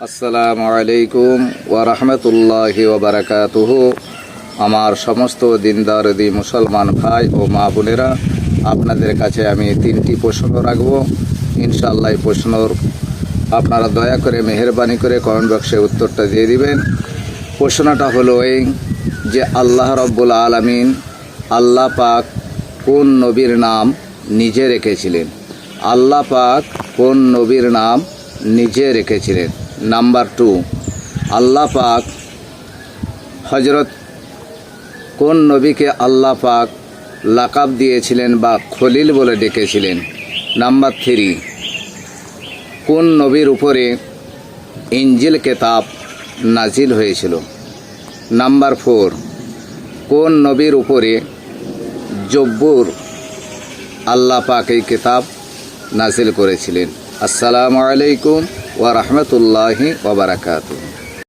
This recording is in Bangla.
আসসালামু আলাইকুম ওয়া রাহমাতুল্লাহি ওয়া বারাকাতুহু। আমার সমস্ত দিনদারদি মুসলমান ভাই ও মা বোনেরা, আপনাদের কাছে আমি 3টি প্রশ্ন রাখবো। ইনশাআল্লাহ এই প্রশ্নর আপনারা দয়া করে মেহেরবানি করে কমেন্ট বক্সে উত্তরটা দিয়ে দিবেন। প্রশ্নটা হলো এই যে আল্লাহ রাব্বুল আলামিন আল্লাহ পাক কোন নবীর নাম নিজে রেখেছিলেন? আল্লাহ পাক কোন নবীর নাম নিজে রেখেছিলেন? নাম্বার 2, আল্লাহ পাক হযরত কোন নবীকে আল্লাহ পাক লাকাব দিয়েছিলেন বা খলিল বলে ডেকেছিলেন? নাম্বার 3, কোন নবীর উপরে ইনজিল কিতাব নাজিল হয়েছিল? নাম্বার 4, কোন নবীর উপরে জব্বুর আল্লাহ পাক এই কিতাব নাজিল করেছিলেন? আসসালামু আলাইকুম ওয়া রাহমাতুল্লাহি ওয়া বারাকাতুহু।